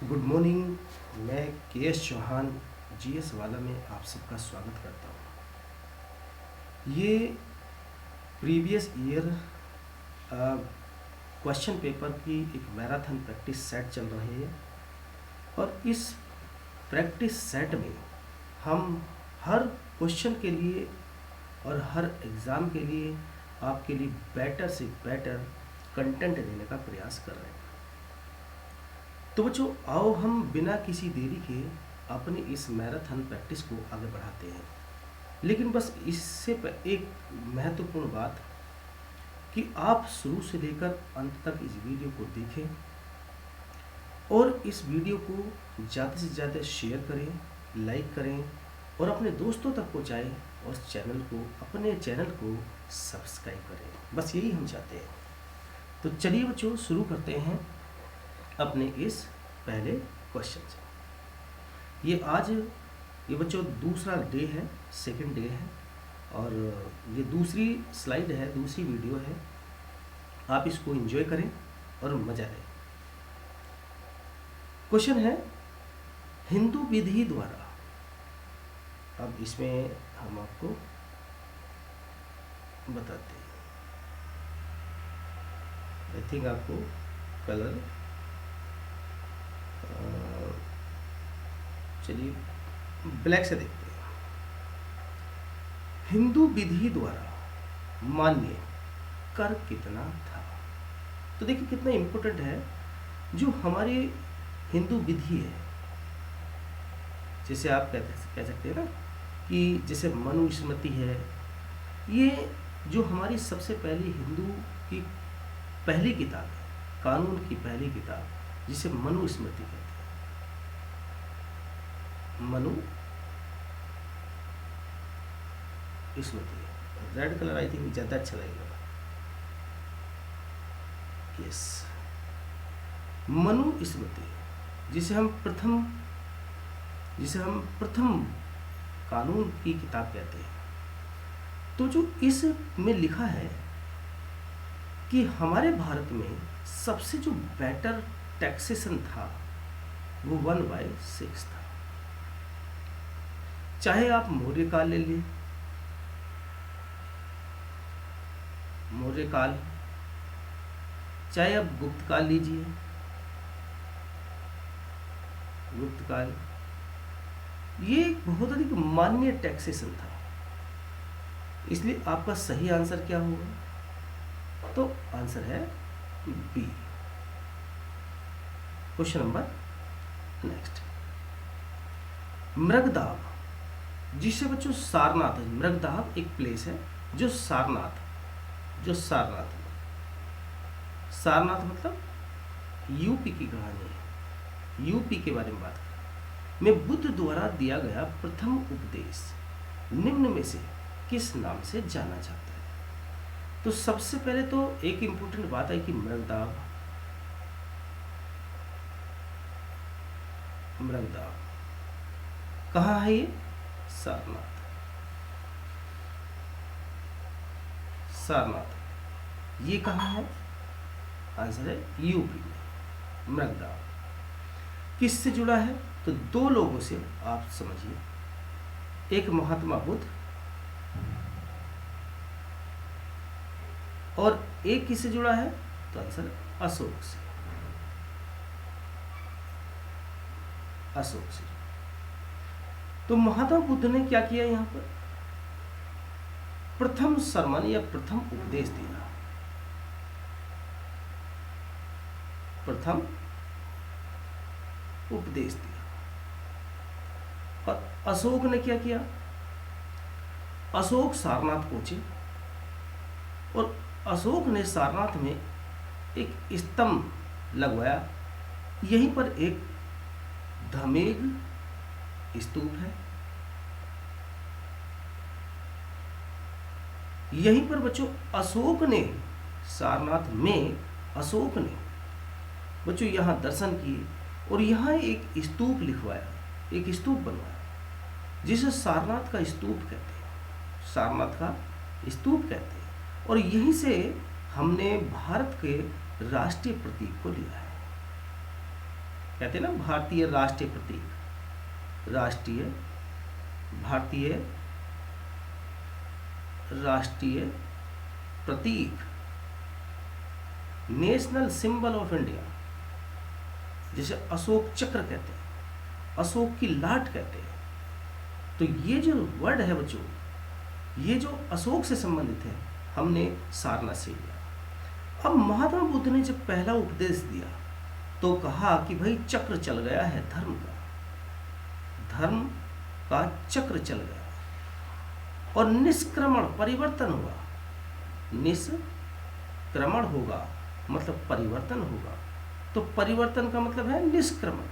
Good morning. मैं के S Chauhan GS वाला में आप सबका स्वागत करता हूँ। ये प्रीवियस ईयर क्वेश्चन पेपर की एक मैराथन प्रैक्टिस सेट चल रही है और इस प्रैक्टिस सेट में हम हर क्वेश्चन के लिए और हर एग्ज़ाम के लिए आपके लिए बेटर से बेटर कंटेंट देने का प्रयास कर रहे हैं। तो बच्चों, आओ हम बिना किसी देरी के अपनी इस मैराथन प्रैक्टिस को आगे बढ़ाते हैं। लेकिन बस इससे एक महत्वपूर्ण बात कि आप शुरू से लेकर अंत तक इस वीडियो को देखें और इस वीडियो को ज़्यादा से ज़्यादा शेयर करें, लाइक करें और अपने दोस्तों तक पहुँचाएं और अपने चैनल को सब्सक्राइब करें। बस यही हम चाहते हैं। तो चलिए बच्चों, शुरू करते हैं अपने इस पहले क्वेश्चन से। ये बच्चों दूसरा डे है, सेकंड डे है और ये दूसरी स्लाइड है, दूसरी वीडियो है। आप इसको एंजॉय करें और मजा लें। क्वेश्चन है हिंदू विधि द्वारा। अब इसमें हम आपको बताते हैं। आई थिंक आपको कलर चलिए ब्लैक से देखते हैं। हिंदू विधि द्वारा मान्य कर कितना था। तो देखिए कितना इम्पोर्टेंट है। जो हमारी हिंदू विधि है, जैसे आप कह सकते हैं ना कि जैसे मनुस्मृति है, ये जो हमारी सबसे पहली हिंदू की पहली किताब है, कानून की पहली किताब, जिसे मनुस्मृति कहते हैं। मनु स्मृति, रेड कलर आई थिंक ज़्यादा अच्छा लगेगा। यस, मनु स्मृति, जिसे हम प्रथम कानून की किताब कहते हैं। तो जो इस में लिखा है कि हमारे भारत में सबसे जो बेटर टैक्सेशन था वो 1/6 था। चाहे आप मौर्य काल ले लें, मौर्य काल, चाहे आप गुप्त काल लीजिए, गुप्त काल, ये एक बहुत अधिक मान्य टैक्सेशन था। इसलिए आपका सही आंसर क्या होगा? तो आंसर है बी। क्वेश्चन नंबर नेक्स्ट, मृगदाब, जिसे बच्चों सारनाथ है। मृगदाब एक प्लेस है जो सारनाथ मतलब यूपी की कहानी है। यूपी के बारे में बात करें में बुद्ध द्वारा दिया गया प्रथम उपदेश निम्न में से किस नाम से जाना जाता है? तो सबसे पहले तो एक इंपॉर्टेंट बात है कि मृगदाब कहाँ है? ये सारनाथ ये कहाँ है? आंसर है यूपी में। मृगदाब किससे जुड़ा है? तो दो लोगों से आप समझिए, एक महात्मा बुद्ध और एक किससे जुड़ा है? तो आंसर अशोक से। तो महात्मा बुद्ध ने क्या किया? यहाँ पर प्रथम सरमन या प्रथम उपदेश दिया। और अशोक ने क्या किया? अशोक सारनाथ पहुंचे और अशोक ने सारनाथ में एक स्तंभ लगवाया। यहीं पर एक धमेग स्तूप है। यहीं पर बच्चों सारनाथ में अशोक ने बच्चों यहाँ दर्शन किए और यहाँ एक स्तूप लिखवाया, एक स्तूप बनवाया, जिसे सारनाथ का स्तूप कहते हैं। और यहीं से हमने भारत के राष्ट्रीय प्रतीक को लिया है। कहते हैं ना भारतीय राष्ट्रीय प्रतीक, भारतीय राष्ट्रीय प्रतीक, नेशनल सिंबल ऑफ इंडिया, जैसे अशोक चक्र कहते हैं, अशोक की लाट कहते हैं। तो ये जो वर्ड है बच्चों, ये जो अशोक से संबंधित है, हमने सारनाथ से लिया। अब महात्मा बुद्ध ने जब पहला उपदेश दिया तो कहा कि भाई चक्र चल गया है धर्म का चक्र चल गया और निष्क्रमण परिवर्तन हुआ। निष्क्रमण होगा मतलब परिवर्तन होगा, तो परिवर्तन का मतलब है निष्क्रमण,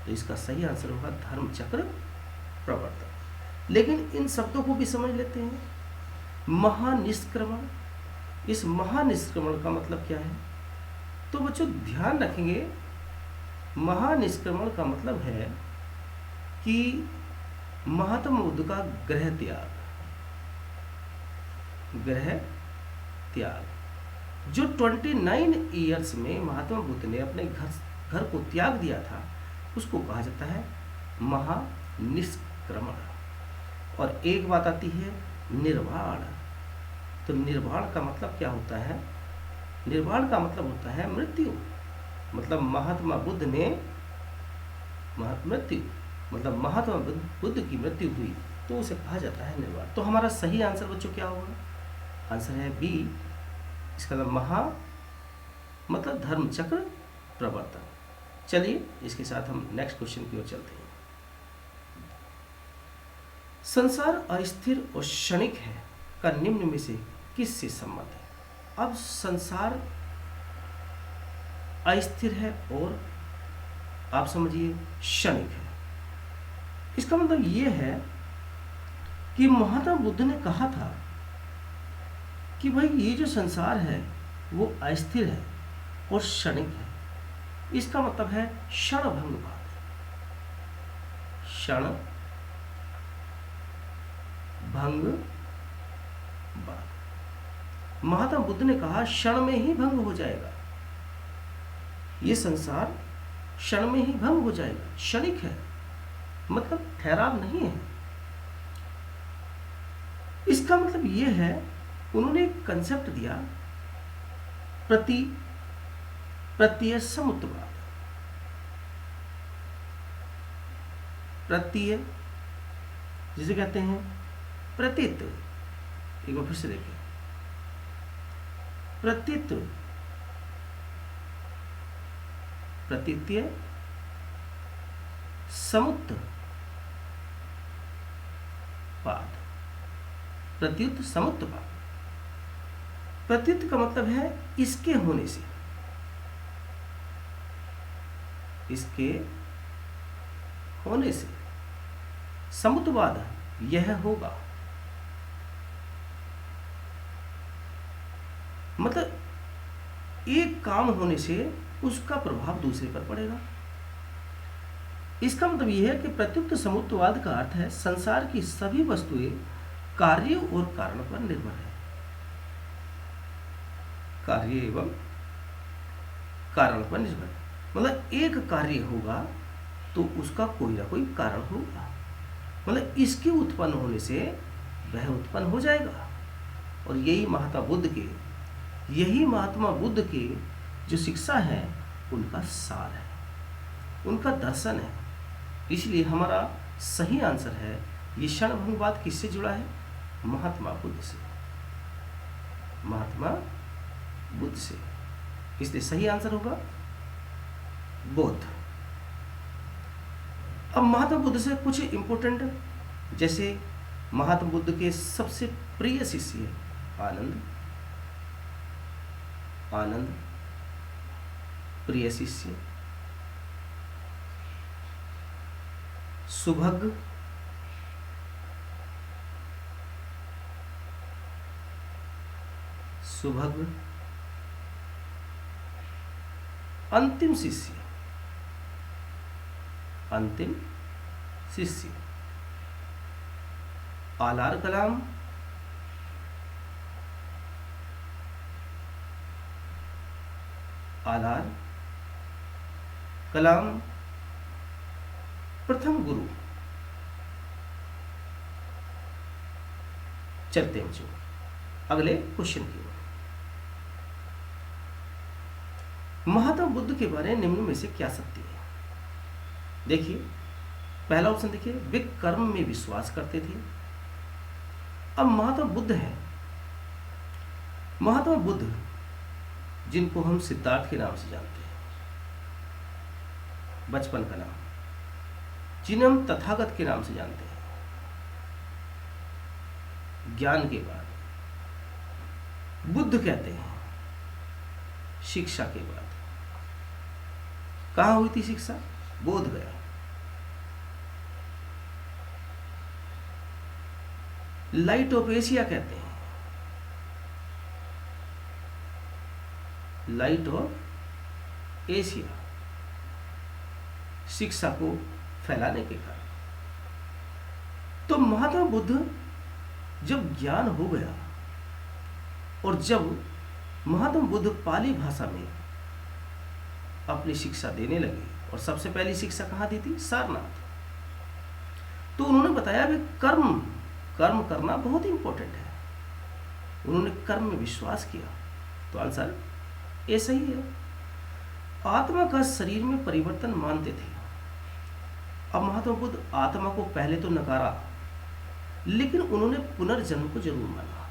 तो इसका सही आंसर होगा धर्म चक्र प्रवर्तन। लेकिन इन शब्दों को भी समझ लेते हैं। महानिष्क्रमण, इस महानिष्क्रमण का मतलब क्या है? तो बच्चों ध्यान रखेंगे, महानिष्क्रमण का मतलब है कि महात्मा बुद्ध का गृह त्याग, जो 29 ईयर्स में महात्मा बुद्ध ने अपने घर को त्याग दिया था, उसको कहा जाता है महानिष्क्रमण। और एक बात आती है निर्वाण। तो निर्वाण का मतलब क्या होता है? निर्वाण का मतलब होता है मृत्यु। मतलब महात्मा बुद्ध ने मृत्यु, मतलब महात्मा बुद्ध की मृत्यु हुई तो उसे कहा जाता है निर्वाण। तो हमारा सही आंसर बच्चों क्या होगा? आंसर है बी, इसका मतलब महा मतलब धर्म चक्र प्रवर्तन। चलिए इसके साथ हम नेक्स्ट क्वेश्चन की ओर चलते हैं। संसार अस्थिर और क्षणिक है का निम्न में से किससे संबंध है? अब संसार अस्थिर है और आप समझिए क्षणिक है। इसका मतलब ये है कि महात्मा बुद्ध ने कहा था कि भाई ये जो संसार है वो अस्थिर है और क्षणिक है। इसका मतलब है क्षणभंगवाद। महात्मा बुद्ध ने कहा क्षण में ही भंग हो जाएगा, ये संसार क्षण में ही भंग हो जाएगा, क्षणिक है, मतलब ठहराव नहीं है। इसका मतलब ये है, उन्होंने एक कंसेप्ट दिया प्रत्यय समुत्तवाद। प्रत्यय जिसे कहते हैं प्रतीत, एक बार फिर से देखें, प्रतीत्य समुत्तवाद, प्रत्युत समुत्तवाद। प्रत्युत का मतलब है इसके होने से, इसके होने से। समुत्तवाद यह होगा, मतलब एक काम होने से उसका प्रभाव दूसरे पर पड़ेगा। इसका मतलब यह है कि प्रत्युत समुत्तवाद का अर्थ है संसार की सभी वस्तुएं कार्य और कारण पर निर्भर है। कार्य एवं कारण पर निर्भर है, मतलब एक कार्य होगा तो उसका कोई ना कोई कारण होगा, मतलब इसके उत्पन्न होने से वह उत्पन्न हो जाएगा। और यही महात्मा बुद्ध के जो शिक्षा है उनका सार है, उनका दर्शन है। इसलिए हमारा सही आंसर है, ये क्षणभंगवाद किससे जुड़ा है? महात्मा बुद्ध से, महात्मा बुद्ध से। इसलिए सही आंसर होगा बुद्ध। अब महात्मा बुद्ध से कुछ इंपॉर्टेंट, जैसे महात्मा बुद्ध के सबसे प्रिय शिष्य आनंद प्रिय शिष्य, सुभग, अंतिम शिष्य आलार कलाम, प्रथम गुरु। चलते हैं बच्चों अगले क्वेश्चन की ओर। महात्मा बुद्ध के बारे में निम्न में से क्या सत्य है? देखिए पहला ऑप्शन देखिए, वे कर्म में विश्वास करते थे। अब महात्मा बुद्ध है, महात्मा बुद्ध जिनको हम सिद्धार्थ के नाम से जानते हैं, बचपन का नाम, जिन्हें हम तथागत के नाम से जानते हैं, ज्ञान के बाद बुद्ध कहते हैं शिक्षा के बाद। कहाँ हुई थी शिक्षा? बोध गया। लाइट ऑफ एशिया कहते हैं, लाइट ऑफ एशिया, शिक्षा को फैलाने के कारण। तो महात्मा बुद्ध जब ज्ञान हो गया और जब महात्मा बुद्ध पाली भाषा में अपनी शिक्षा देने लगे, और सबसे पहली शिक्षा कहाँ दी थी? सारनाथ। तो उन्होंने बताया कि कर्म करना बहुत इंपॉर्टेंट है। उन्होंने कर्म में विश्वास किया, तो आंसर ऐसा ही है। आत्मा का शरीर में परिवर्तन मानते थे। अब महात्मा बुद्ध आत्मा को पहले तो नकारा, लेकिन उन्होंने पुनर्जन्म को जरूर माना,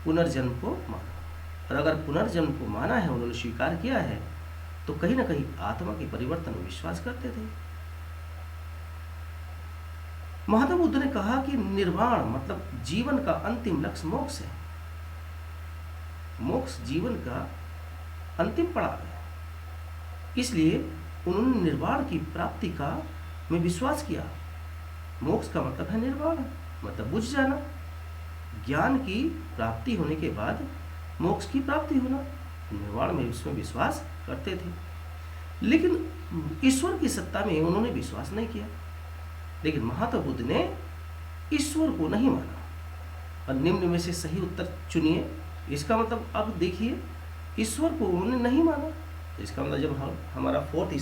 पुनर्जन्म को माना। और अगर पुनर्जन्म को माना है, उन्होंने स्वीकार किया है, तो कहीं ना कहीं आत्मा के परिवर्तन में विश्वास करते थे। महात्मा बुद्ध ने कहा कि निर्वाण मतलब जीवन का अंतिम लक्ष्य मोक्ष है। मोक्ष जीवन का अंतिम पड़ाव है, इसलिए उन्होंने निर्वाण की प्राप्ति का में विश्वास किया। मोक्ष का मतलब है निर्वाण, मतलब बुझ जाना। ज्ञान की प्राप्ति होने के बाद मोक्ष की प्राप्ति होना, निर्वाण में उसमें विश्वास करते थे। लेकिन ईश्वर की सत्ता में उन्होंने विश्वास नहीं किया। लेकिन महात्मा बुद्ध ने ईश्वर को नहीं माना, और निम्न में से सही उत्तर चुनिए। इसका मतलब अब देखिए, ईश्वर को उन्होंने नहीं माना। इसका मतलब जब हमारा फोर्थ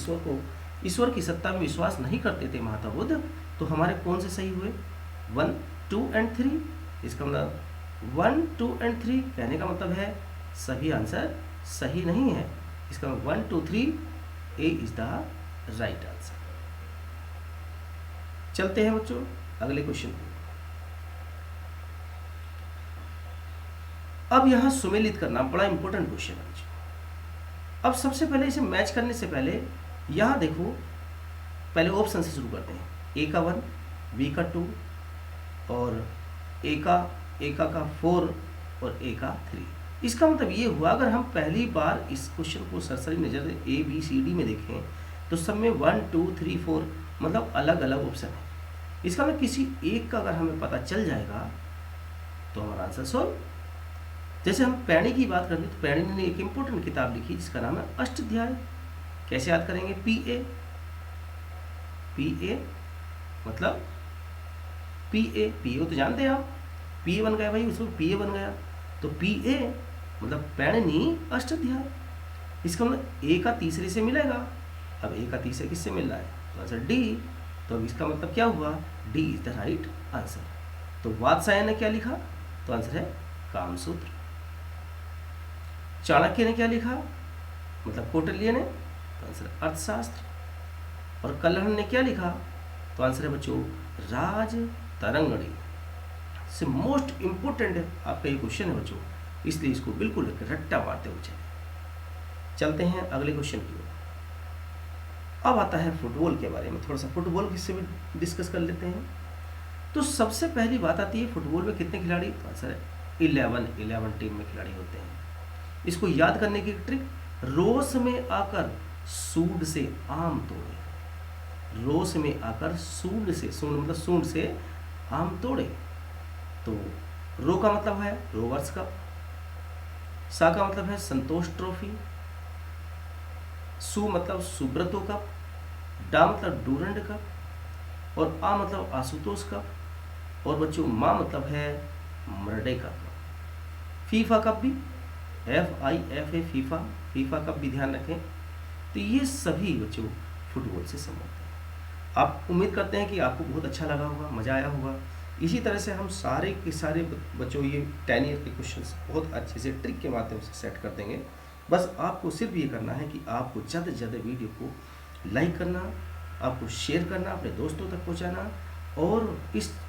ईश्वर की सत्ता में विश्वास नहीं करते थे महात्मा बुद्ध, तो हमारे कौन से सही हुए? 1, 2 एंड 3। इसका मतलब 1, 2 एंड 3 कहने का मतलब है सभी आंसर सही नहीं है। इसका मतलब 1, 2, 3 ए इज द राइट आंसर। चलते हैं बच्चों अगले क्वेश्चन पे। अब यहां सुमेलित करना बड़ा इंपॉर्टेंट क्वेश्चन है बच्चों। अब सबसे पहले इसे मैच करने से पहले यहां देखो, पहले ऑप्शन से शुरू करते हैं। ए का 1, बी का 2 और ए का 4 और ए का 3। इसका मतलब ये हुआ, अगर हम पहली बार इस क्वेश्चन को सरसरी नजर से ए बी सी डी में देखें तो सब में 1, 2, 3, 4 मतलब अलग अलग ऑप्शन है। इसका मतलब किसी एक का अगर हमें पता चल जाएगा तो हमारा आंसर सॉल्व। जैसे हम पैणी की बात करें तो पैणी ने एक इंपॉर्टेंट किताब लिखी जिसका नाम है अष्टाध्याय। कैसे याद करेंगे? पी ए मतलब पी ए तो जानते हैं आप, पी ए बन गया भाई, उसमें पी ए बन गया, तो पी ए मतलब पैणी अष्टाध्याय। इसका मतलब ए का तीसरे से मिलेगा। अब ए का तीसरे किससे मिल रहा है? तो आंसर डी। तो अब इसका मतलब क्या हुआ? D is the right answer. तो वात्स्यायन ने क्या लिखा? तो आंसर है कामसूत्र। चाणक्य ने क्या लिखा? मतलब कौटिल्य ने, तो आंसर अर्थशास्त्र। और कल्हण ने क्या लिखा? तो आंसर है बच्चों राज तरंगणी। से मोस्ट इंपोर्टेंट आपका ये क्वेश्चन है बच्चों, इसलिए इसको बिल्कुल रट्टा मारते हुए चले। चलते हैं अगले क्वेश्चन की ओर। अब आता है फुटबॉल के बारे में, थोड़ा सा फुटबॉल किससे भी डिस्कस कर लेते हैं। तो सबसे पहली बात आती है फुटबॉल में कितने खिलाड़ी? तो आंसर है 11 टीम में खिलाड़ी होते हैं। इसको याद करने की ट्रिक, रोस में आकर सूंड से आम तोड़े। रोस में आकर सूंड मतलब सूंड से आम तोड़े। तो रो का मतलब है रोवर्स कप, सा का मतलब है संतोष ट्रॉफी, सु मतलब सुब्रतो कप, डा मतलब डूरंड कप, और आ मतलब आशुतोष कप, और बच्चों मा मतलब है मर्डे कप। फीफा कप भी, FIFA फीफा कप भी ध्यान रखें। तो ये सभी बच्चों फुटबॉल से संबंधित है। आप उम्मीद करते हैं कि आपको बहुत अच्छा लगा होगा, मज़ा आया होगा। इसी तरह से हम सारे के सारे बच्चों ये 10 ईयर के क्वेश्चंस बहुत अच्छे से ट्रिक के माध्यम से सेट कर देंगे। बस आपको सिर्फ ये करना है कि आपको ज़्यादा से ज़्यादा वीडियो को लाइक करना, आपको शेयर करना, अपने दोस्तों तक पहुंचाना, और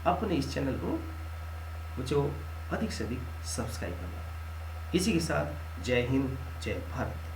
अपने इस चैनल को बच्चों अधिक से अधिक सब्सक्राइब करना। इसी के साथ जय हिंद, जय भारत।